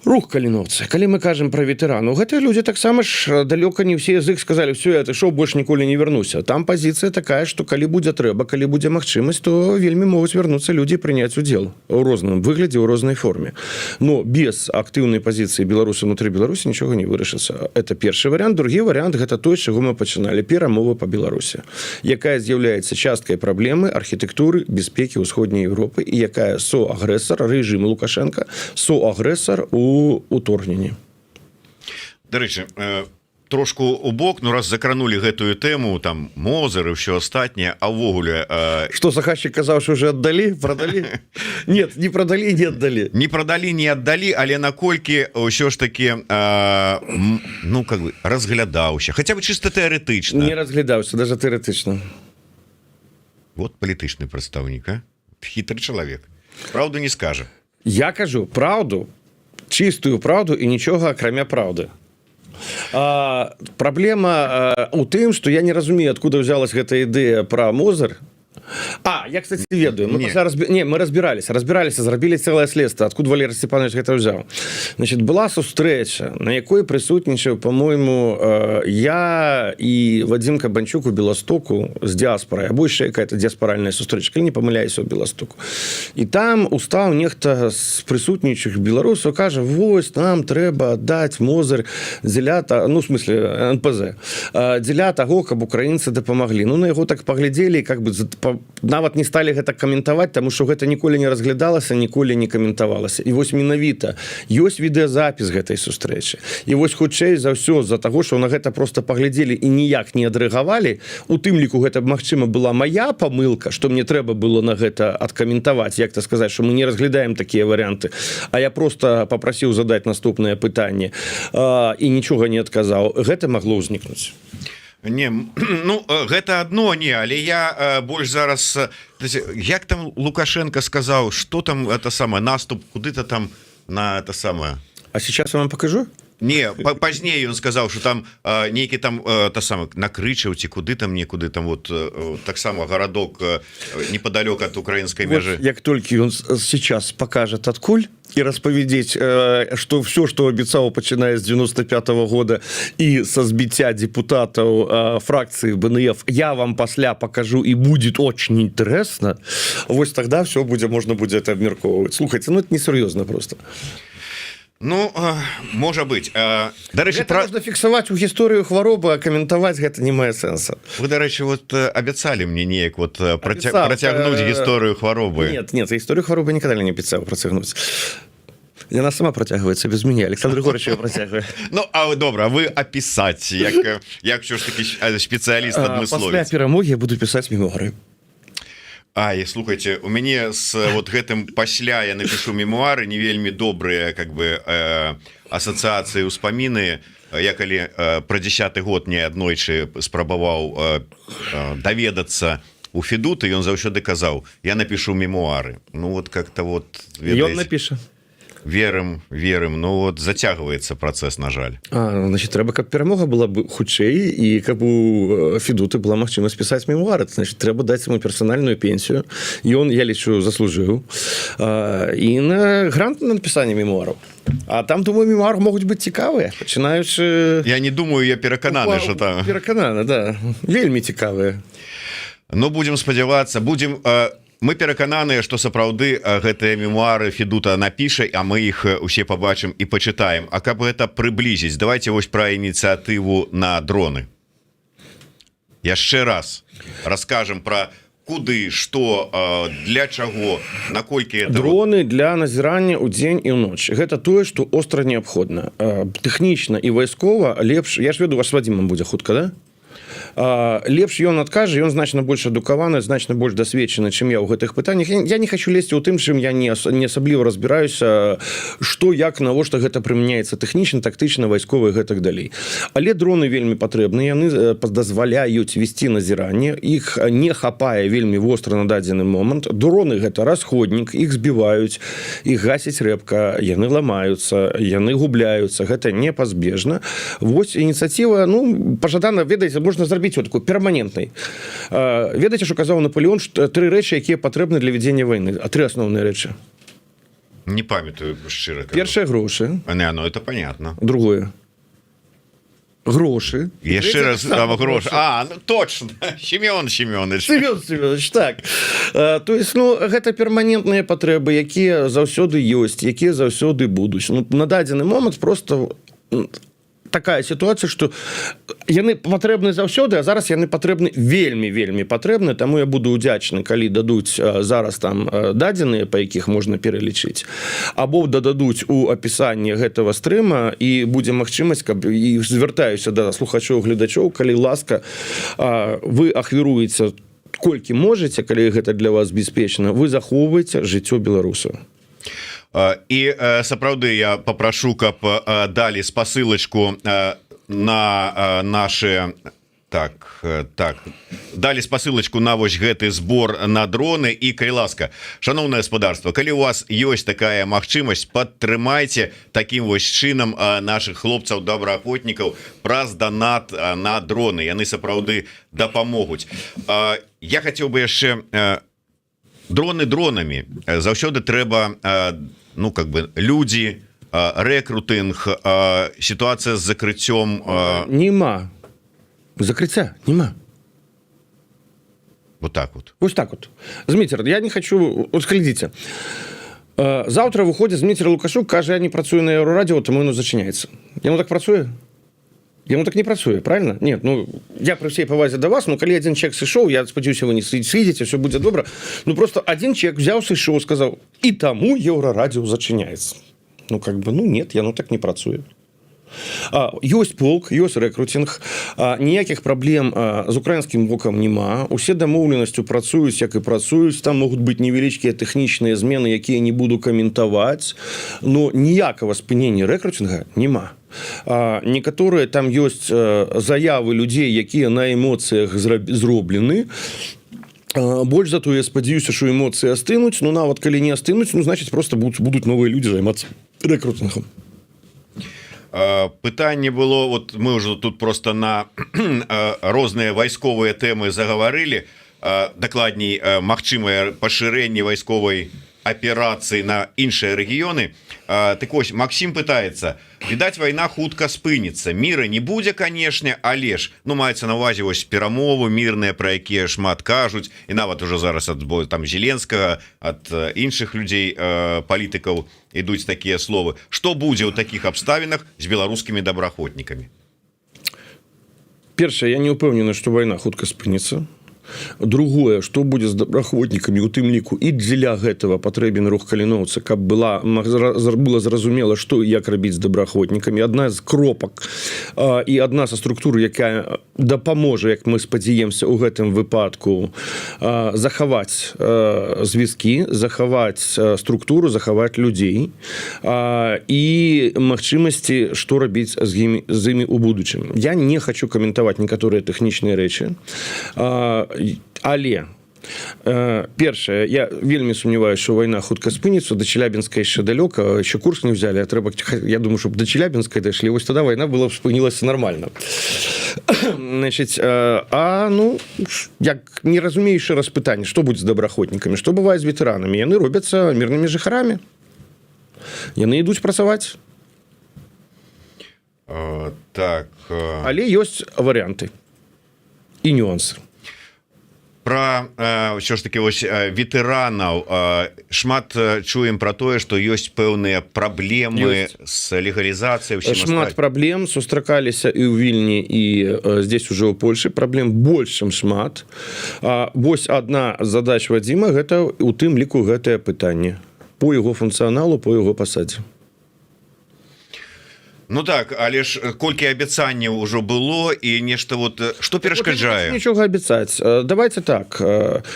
рух каліновцы, калі мы кажам пра ветэрану, гэтыя людзі таксама ж далёка не ўсе з іх сказалі, все, я отышоў, больш ніколі не вярнуся. Там пазіцыя такая, што калі будзе трэба, калі будзе магчымасць, то вельмі могуць вярнуцца людзі прыняць удзел у розным выглядзе, у рознай форме. Но без актыўнай пазіцыі беларусаў унутры Беларусі нічога не вырашыцца. Это першы варыянт. Другі варыянт гэта той, з чаго мы пачыналі, перамовы па Беларусі, якая з'яўляецца часткай праблемы архітэктуры бяспекі ўсходняй Еўропы і якая соагрэсар рэжыму Лукашенка, соагрэсар у уторгненні. Дарэчы, трошку у бок, ну раз закранули гэтую тэму, там Мозыр і ўсё астатняе, а ўвогуле Што заказчик казаў, што уже аддалі, прадалі? Нет, не прадалі, не аддалі. Не прадалі, не аддалі, але наколькі ўсё ж таки ну как бы разглядаўся, хаця бы чыста тэарэтычна. Не разглядаўся, даже тэарэтычна. Вот палітычны прадстаўнік, а? Хітры чалавек. Праўду не скажа. Я кажу праўду, чыстую праўду і нічога акрамя праўды. Праблема у тым, што я не разумею, адкуда ўзялась гэта ідэя пра Мозыр. Я, кстати, ведаю. Мы разбіраліся, зрабілі цэлае следства, адкуль Валерий Степанович гэта ўзяў. Значит, была сустрэча, на якой прысутнічаў, по-моему, я і Вадзім Кабанчук у Беластоку з дыаспорай, або яшчэ какая-то дыаспоральная сустрэча, калі не памыляюся, у Беластоку. І там устаў нехта з прысутнічых беларусаў, кажа, вось, нам трэба аддаць Мозыр дзеля, ну, в смысле, НПЗ, дзеля таго, каб украінцы дапамаглі. Ну, на яго так паглядзелі, как бы нават не сталі гэта каментаваць, таму што гэта ніколі не разглядалася, ніколі не каментавалася. І вось менавіта ёсць відэазапіс гэтай сустрэчы. І вось хутчэй за ўсё з-за таго, што на гэта просто паглядзелі і ніяк не адрэагавалі, у тым ліку гэта, магчыма, была мая памылка, што мне трэба было на гэта адкаментаваць, як-то сказаць, што мы не разглядаем такія варыянты, а я просто папрасіў задаць наступнае пытанне і нічога не адказаў. Гэта магло ўзнікнуць. Не, ну гэта адно не, але я больш зараз як там Лукашенко сказаў, что там это самое наступ куды-то там на это самое. А сейчас я вам покажу. Не, пазней ён сказаў, что там нейкі там та самое на Крычаў ці куды там некуды там вот таксама гарадок непадалёк ад украінскай мяжы. Вот, як толькі ён сейчас покажет адкуль і распавядзець, што все, што абяцаў, пачынае з 95-го года і са збіцця депутатаў фракцыі БНФ, я вам пасля покажу і будет очень интересно. Вось тогда все будзе, можна будзе это абмяркоўваць. Слухайте, ну это несур'ёзна просто. Ну, можа быць. Дарэчы, можна фіксаваць у гісторыю хваробы, а каментаваць гэта не мае сэнса. Вы, дарэчы, вот абяцалі мне неяк вот працягнуць гісторыю хваробы. Нет, гісторыю хваробы ніколі не абяцаў працягнуць. Яна сама працягваецца без мяне. Александр Григорьевич ее працягвае. Ну, а добра, вы апісаць, як ўсё ж такі спецыяліст адмысловец. Пасля перамогі я буду пісаць мемуары. И слухайте, у мяне с вот гэтым пасля я напишу мемуары, не вельмі добрыя как бы асацыяцыі, успаміны. Я калі про 10-й год не аднойчы спрабаваў даведацца у Федута, ён заўсёды казаў, я напишу мемуары. Ну вот как-то вот ён напіша. Верым, ну вот зацягваецца працэс, на жаль. Значит, трэба, каб перамога была бы хутчэй і каб у Федуты была магчымасць пісаць мемуары. Значит, трэба даць яму персанальную пенсію. Ён, я лічу, заслужыў. І на грант на напісанне мемуараў. А там, думаю, мемуары могуць быць цікавыя, пачынаючы... Я не думаю, я перакананы, што там... Перакананы, да. Вельмі цікавыя. Ну, будзем спадзявацца, мы перакананыя, што сапраўды гэтыя мемуары Федута напіша, а мы іх усе пабачым і пачытаем. А каб гэта прыблізіць, давайте вось пра ініцыятыву на дроны. Яшчэ раз раскажам пра куды, што, для чаго, наколькі это... Дроны для назірання ў дзень і ўноч. Гэта тое, што остра неабходна. Тэхнічна і вайскова лепш... Я ж веду, ваш Вадзімам будзе хутка, да? лепш ён адкажа, ён значна больш адукаваны, значна больш дасведчаны, чым я ў гэтых пытаннях. Я не хочу лезці ў тым, чым я не асабліва разбіраюся, што, як, навошта гэта прымяняецца тэхнічна, тактычна, вайскова і гэтак далей. Але дроны вельмі патрэбны, яны дазваляюць весці назіранне, іх не хапае вельмі востра на дадзены момант. Дроны гэта расходнік, іх збіваюць, іх гасіць рэпка, яны ламаюцца, яны губляюцца, гэта непазбежна. Вось ініцыятыва, ну, пажадана, ведаеце, можна зрабіць вот такой перманентнай. Ведаеце, што казаў Наполеон, што 3 рэчы, якія патрэбны для вядзення вайны, а 3 асноўныя рэчы. Не памятаю, шчыра. Першае грошы. Ну, это понятно. Другое. Грошы. Яшчэ раз грошы. Ну точно. Семён Семёныч, так. То есть, ну, гэта перманентныя патрэбы, якія заўсёды ёсць, якія заўсёды будуць. Ну, на дадзены момант просто такая сітуацыя, што яны патрэбны заўсёды, а зараз яны патрэбны вельмі патрэбны, таму я буду удзячны, калі дадуць зараз там дадзеныя, па якіх можна пералічыць, або дададуць у апісанні гэтага стрыма, і будзе магчымасць, каб, і звяртаюся да слухачоў, гледачоў, калі ласка, вы ахвяруеце колькі можаце, калі гэта для вас бяспечна, вы захоўваеце жыццё беларусаў. І сапраўды я папрашу, каб далі спасылачку на наши далі спасылачку на вось гэты збор на дроны. І калі ласка, шановное гаспадарства, калі у вас ёсць такая магчымасць, падтрымайце таким вось чынам наших хлопцаў добраахвотнікаў праз донат на дроны, яны сапраўды дапамогуць. Я хацеў бы яшчэ дроны дронамі, заўсёды трэба, ну, как бы, людзі, рэкрутынг, сітуацыя з закрыццём. Нема. Закрыцця нема. Вот так вот. Вот так вот. Зміцер, я не хочу... Вот глядзіце. Завтра выходзіць Зміцер Лукашук, кажа, я не працую на Еўрарадіо, таму яно зачыняецца. Яно так працуе? Яно так не працуе, правильно? Нет, ну, я при всей повазе до вас, ну, калі один чек сышоў, я спадзяюся, вы не сидите, все будет добра. Ну, просто один чек взял, сышоў, сказал, и тому Еўрарадіо зачыняется. Ну, как бы, ну, нет, яно так не працуе. Ёсць полк, ёсць рэкрутинг, ніякіх праблем з украінскім бокам няма, усе дамоўленасцю працуюць, як і працуюць, там могуць быць невялічкія тэхнічныя змены, якія не буду каментаваць, но ніякага спынення рэкрутинга няма. Некаторыя там ёсць заявы людзей, якія на эмоцыях зроблены. Больш за то, я спадзяюся, што эмоцыі астынуць, но нават калі не астынуць, ну, значыць, просто будуць новыя людзі займацца рэкрутингам. Пытанне было, вот мы уже тут просто на розныя вайсковыя тэмы загаварылі, дакладней, магчымае пашырэнне вайсковай аперацыі на іншыя рэгіёны. Так вось, Максим пытаецца, відаць, вайна хутка спыніцца, міра не будзе, канешне, але ж, ну, маецца на ўвазе вось перамовы мірныя, пра якія шмат кажуць, і нават уже зараз ад там Зеленскага, ад іншых людзей, палітыкаў ідуць такія словы. Што будзе ў такіх абставінах з беларускімі добраахвотнікамі? Першае, я не ўпэўнены, што вайна хутка спыніцца. Другое, што будзе з добраахвотнікамі, у тым ліку і дзеля гэтага патрэбен рух каліноўца, каб было зразумела, што і як рабіць з добраахвотнікамі. Адна з кропак і адна са структур, якая дапаможа, як мы спадзяемся ў гэтым выпадку, захаваць звязкі, захаваць структуру, захаваць людзей і магчымасці, што рабіць з імі ў будучым. Я не хочу каментаваць некаторыя тэхнічныя рэчы, але першае, я вельмі сумняваюся, што вайна хутка спыніцца, да Челябінска яшчэ далёка, еще курс не взяли, а трэба, я думаю, чтобы до Челябінска дайшлі, вось тады вайна была б спынілася нормально. Значит, ну, як не разумею яшчэ раз пытанне, што будзе з добраахвотнікамі, што бывае з ветэранамі, яны робяцца мірнымі жыхарамі, яны ідуць працаваць. Так. Але ёсць варыянты і нюансы. Про ўсё ж таки вось ветэранаў шмат чуем про тое, што ёсць пэўныя праблемы з легалізацыяй. Шмат праблем сустракаліся і ў Вільні, і здесь уже ў Польшы. Праблем больш, чым шмат. Вось адна з задач Вадзіма, гэта у тым ліку гэтае пытанне по яго функцыяналу, по яго пасадзе. Ну так, але ж колькі абяцанняў ужо было і нешта вот што перашкаджае? Нічога абяцаць. Давайте так.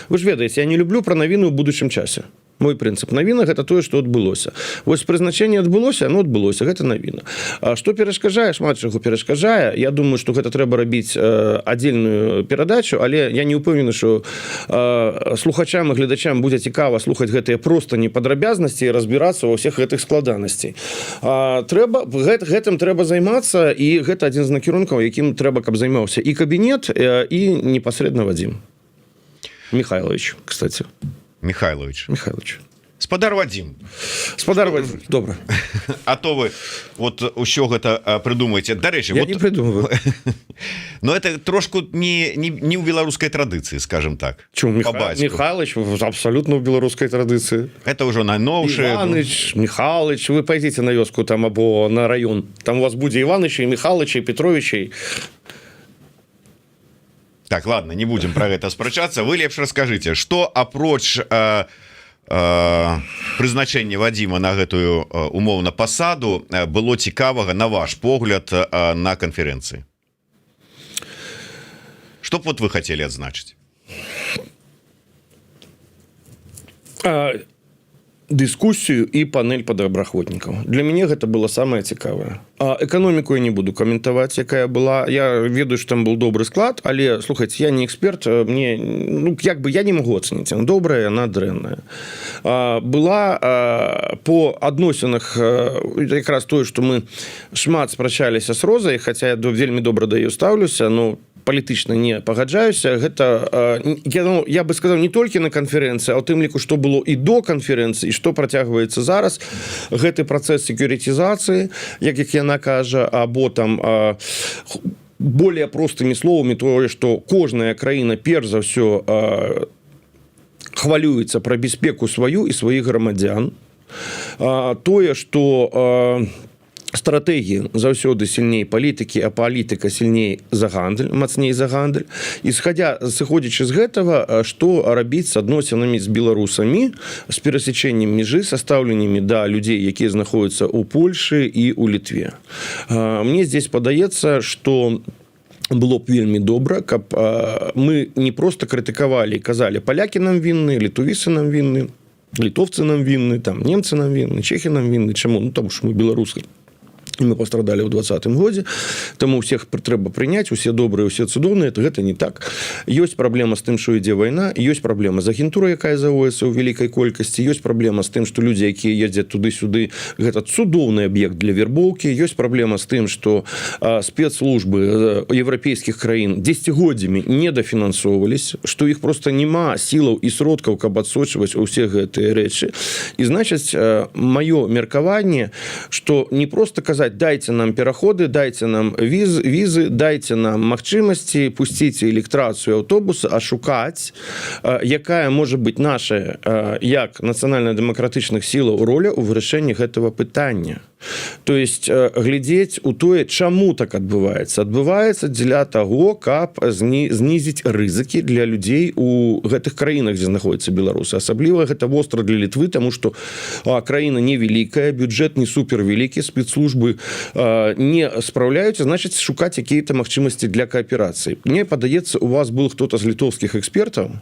Вы ж ведаеце, я не люблю пра навіны ў будучым часе. Мой прынцып навіна гэта тое, што адбылося. Вось прызначэнне адбылося, оно адбылося, гэта навіна. А што перашкаджае, шмат чаго перашкаджае. Я думаю, што гэта трэба рабіць аддзельную перадачу, але я не ўпэўнены, што слухачам і гледачам будзе цікава слухаць гэтыя проста непадрабязнасці і разбірацца ва ўсіх гэтых складанасцей. Гэтым трэба займацца, і гэта адзін з накірункаў, якім трэба, каб займаўся і кабінет, і непасрэдна Вадзім Михайлович, кстати. Михайлович. Спадар Вадзім. Добра. А то вы вот усё гэта прыдумаеце. Дарэчы, я вот... не придумываю. Но это трошку не ў беларускай традыцыі, скажем так. Чому? Михайлович абсолютно ў беларускай традыцыі. Это ўжо найноўшае. Иваныч, Михайлович, вы пойдите на вёску там або на район. Там у вас будзе Иванычей, Михайловичей, Петровичей. Так, ладно, не будем про гэта спрачацца. Вы лепш раскажыце, што апроч прызначэння Вадзіма на гэтую умоўна пасаду было цікавага, на ваш погляд, на канферэнцыі? Што б вот вы хацелі адзначыць? Дыскусію і панель падабраахвотнікаў. Для мяне гэта было самае цікавае. Эканоміку я не буду каментаваць, якая была. Я ведаю, што там был добры склад, але слухайце, я не эксперт, мне я не магу ацаніць, яна добрая, яна дрэнная. Была по адносінах якраз тое, што мы шмат спрачаліся з Розай, хаця я вельмі добра да ёй стаўлюся, но палітычна не пагаджаюся. Гэта я бы сказаў не толькі на канферэнцыі, а ў тым ліку, што было і до канферэнцыі, і што працягваецца зараз. Гэты працэс секюрытызацыі, як яна кажа, або там более простымі словамі тое, што кожная краіна перш за ўсё хвалюецца пра бяспеку сваю і сваіх грамадзян. Тое, што стратэгіі заўсёды сильней палітыкі, а палітыка сильней за гандаль, мацней за гандаль. І сыходзячы з гэтага, што рабіць з адносінамі з беларусамі, з перасячэннем мяжы, са стаўленнямі да людзей, якія знаходзяцца ў Польшы і ў Літве. Мне здесь падаецца, што было б вельмі добра, каб мы не проста крытыкавалі і казалі, палякі нам вінны, літувісы нам вінны, літовцы нам вінны, там немцы нам вінны, чехі нам вінны. Чаму? Ну, таму што мы беларусы. Мы пострадали ў 2020 годзе, таму ўсіх трэба прыняць, усе добрыя, усе цудоўныя. Гэта не так. Ёсць праблема з тым, што ідзе вайна, ёсць праблема з агентурай, якая заводіцца ў вялікай колькасці, ёсць праблема з тым, што людзі, якія ездзяць туды-сюды, гэта цудоўны аб'ект для вербоўкі, ёсць праблема з тым, што спецслужбы еўрапейскіх краін дзесяцігоддзямі недафінансоўвались, што іх проста няма сілаў і сродкаў, каб адсочваць усе гэтыя рэчы. І значыць, маё меркаванне, што не проста казаць, дайте нам пераходы, дайте нам візы, дайте нам магчымасці, пусціце электрацыю аўтобуса, а шукаць, якая можа быць наша, як нацыянальна-дэмакратычных сілаў, роля ў вырашэнні гэтага пытання. То есть глядзець у тое, чаму так адбываецца. Адбываецца дзеля таго, каб знізіць рызыкі для людзей у гэтых краінах, дзе знаходзяцца беларусы. Асабліва гэта востра для Літвы, таму што краіна невялікая, бюджэт не супервялікі, спецслужбы не спраўляюцца, значыць, шукаць якія-то магчымасці для кааперацыі. Мне падаецца, у вас был хто-то з літоўскіх экспертаў,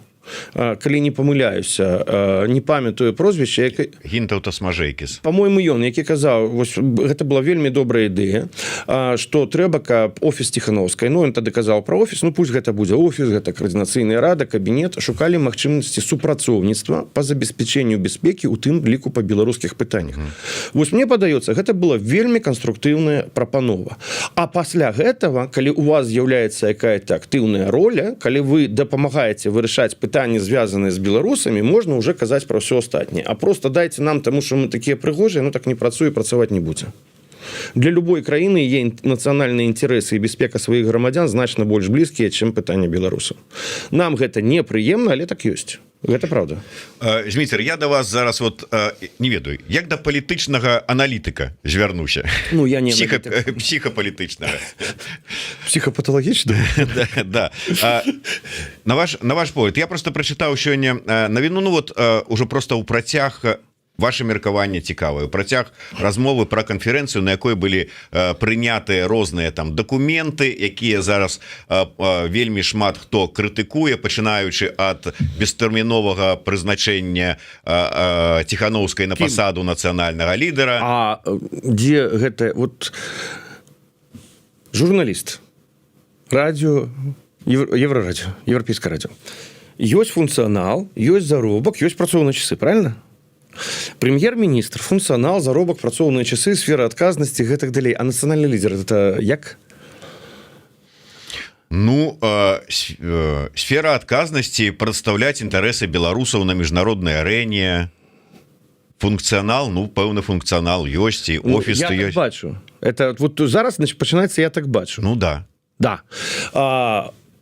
калі не памыляюся, не памятаю прозвішча, Гінтаўта Смажэйкіс. По-мойму, ён, які казаў, вось, гэта была вельмі добрая ідэя, што трэба, каб офіс Ціхановскай, ну, ён тады казаў пра офіс, ну, пусть гэта будзе офіс, гэта координацыйная рада, кабінет, шукалі магчымасці супрацоўніцтва па забеспячэнню бяспекі, у тым ліку па беларускіх пытаннях. Вось мне падаецца, гэта была вельмі канструктыўная прапанова. А пасля гэтага, калі у вас з'яўляецца якая-то актыўная роля, калі вы дапамагаеце вырашаць пытанні, звязаныя з беларусамі, можна ўжо казаць пра ўсё астатняе. А просто дайце нам, таму што мы такія прыгожыя, ну так не працуе, працаваць не будзе. Для любой краіны є нацыянальныя інтарэсы і бяспека сваіх грамадзян значна больш блізкія, чым пытанне беларусаў. Нам гэта непрыемна, але так ёсць. Гэта правда. Зміцер, я да вас зараз вот не ведаю, як да палітычнага аналітыка звярнуся. Ну, я не псіхапалітычнага. Псіхапаталагічна? Да. На ваш погляд, я просто прачытаў сёння навіну, ну вот ужо просто ў працяг ваше меркаванне цікавае працяг размовы про канферэнцыю, на якой былі прынятыя розныя там дакументы, якія зараз вельмі шмат хто крытыкуе, пачынаючы ад бестэрміновага прызначэння Ціханаўскай на пасаду нацыянальнага лідара. А дзе гэта вот журналіст радио, Еврорадио, Европейское радио. Есть функционал, есть заробок, есть працоўныя часы, правильно? Прэм'ер-міністр, функционал, заробок, працоўныя часы, сфера адказнасці, гэтак далей. А нацыянальны лідер это як? Ну, сфера адказнасці прадстаўляць інтарэсы беларусаў на міжнароднай арэне. Функцыянал, ну, пэўны функцыянал ёсць, і офіс я ёсць. Так бачу. Это вот зараз пачынаецца, я так бачу. Ну да. Да.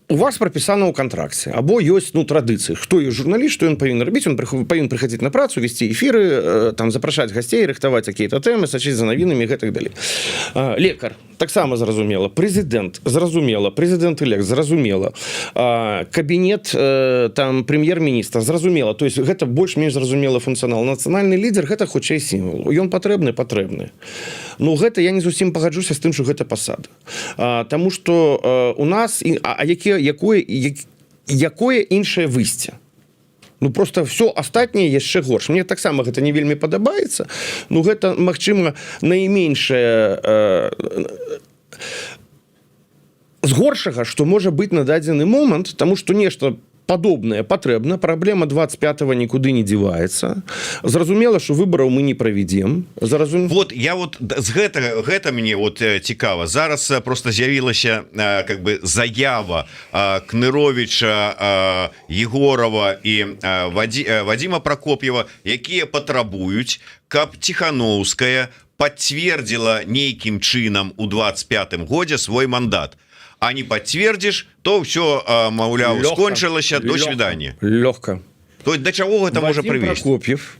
У вас прописано ў кантракце або ёсць ну традыцыі, хто ёсць журналіст, што ён павінен рабіць, он павінен прыходзіць на працу, весці эфіры, там запрашаць гасцей, рыхтаваць какие-то тэмы, сачыць за навінамі і гэтак далей. Лекар таксама зразумела, прэзідэнт зразумела, прэзідэнт элект зразумела, кабінет там прэм'ер-міністра зразумела, то есть гэта больш-менш зразумела функцыянал. Нацыянальны лідер гэта хутчэй сімвал, ён патрэбны. Ну гэта я не зусім пагаджуся з тым, што гэта пасада, таму што у нас якое іншае выйсце. Ну просто все астатняе яшчэ горш. Мне таксама гэта не вельмі падабаецца. Ну гэта магчыма найменшае з горшага, што можа быць на дадзены момант, таму што нешта падобнае патрэбна, праблема 25-го нікуды не дзіваецца. Зразумела, што выбараў мы не правядзем. Вот я вот з гэта мне вот цікава. Зараз просто з'явілася как бы заява Кныровіча, Егорова і Вадзіма Прокоп'ева, якія патрабуюць, каб Ціханаўская пацвердзіла нейкім чынам у 25-м годзе свой мандат. А не подтвердишь, то все, маўляў, скончылася, до свидания. Лёгка. То есть до чего это может привести? Прокопьев,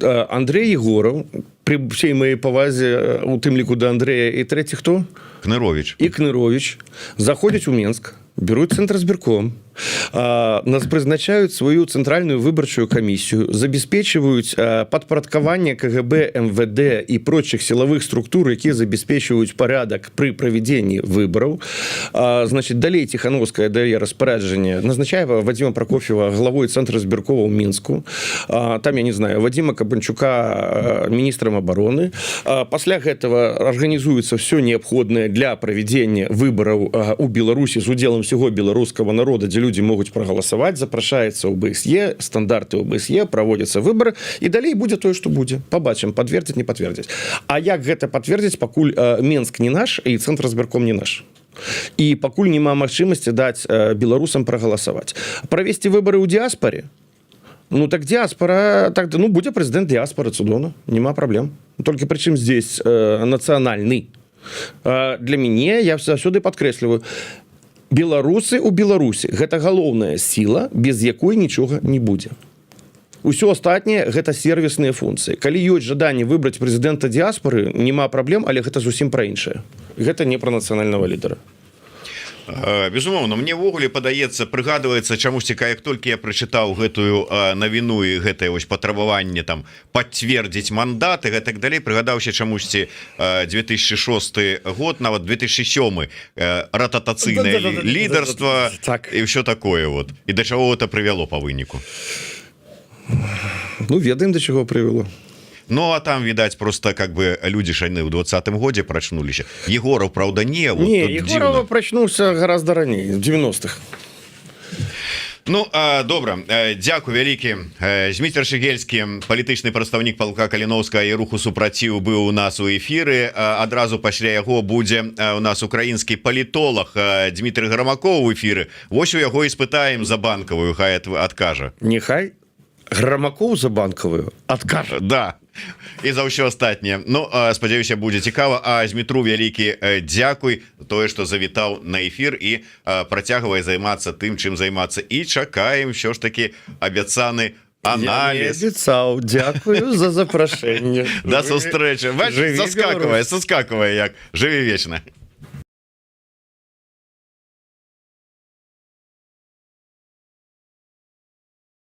Андрей Егоров, при всей моей повазе, у тым ліку до Андрея, и третий кто? Кнырович. И Кнырович заходят у Минск, берут Центрзбирком, нас призначают свою центральную выборчую комиссию, забеспечивают подпорядкование КГБ, МВД и прочих силовых структур, которые забеспечивают порядок при проведении выборов. Значит, далее Тихановская дае распоряджение, назначая Вадима Прокофьева главой Центрзбиркова в Минску. Там, я не знаю, Вадима Кабанчука министром обороны. После этого организуется все необходимое для проведения выборов у Беларуси с уделом всего белорусского народа, где люди могут проголосовать, запрашаецца ОБСЕ, стандарты ОБСЕ, проводятся выборы, и далее будет то, что будет. Побачим, подтвердить, не подтвердить. А як гэта подтвердить, пакуль Минск не наш, и Центрзбирком не наш. И пакуль нема магчымасці даць беларусам проголосовать. Провести выборы у диаспоре, ну так диаспора, так, ну будзе прэзідэнт диаспоры, цудоўна, нема проблем. Только причем здесь национальный. Для мяне, я заўсёды падкрэсліваю, беларусы у Беларусі гэта галоўная сіла, без якой нічога не будзе. Усё астатняе гэта сервісныя функцыі. Калі ёсць жаданне выбраць прэзідэнта дыяспоры, няма праблем, але гэта зусім пра іншае. Гэта не пра нацыянальнага лідара. Безумоўна, мне ўвогуле падаецца, прыгадваецца чамусьці, як толькі я прачытаў гэтую навіну і гэтае вось патрабаванне там пацвердзіць мандаты, гэтак далей, прыгадаўся чамусьці 2006 год, нават 2007 рататацыйнае лідарства і ўсё такое вот. І да чаго гэта прывяло па выніку? Ну, ведаем, да чаго прывяло. Ну, а там, видать, просто как бы люди шайны в 20-м годе прочнулись. Егоров, правда, не. Вот не, Егоров прочнулся гораздо ранее, в 90-х. Ну, добра, дзякуй вялікі. Зміцер Шыгельскі, палітычны прадстаўнік палка Каліноўскага і руху супраціў, быў у нас у эфіры. Адразу пасля яго будзе у нас украінскі палітолог Дмітрый Грамакоў у эфіры. Вось у яго і спытаем за банкавую, хай адкажа. Нехай Грамакоў за банкавую адкажа. Да. І за ўсё астатняе. Ну, спадзяюся, будзе цікава. А Змітру вялікі дзякуй тое, што завітаў на эфір і працягвае займацца тым, чым займацца. І чакаем ўсё ж такі абяцаны аналіз. Я не абяцаў. Дзякую за запрашэнне. Да сустрэчы. Соскаквае, як. Жыві вечна.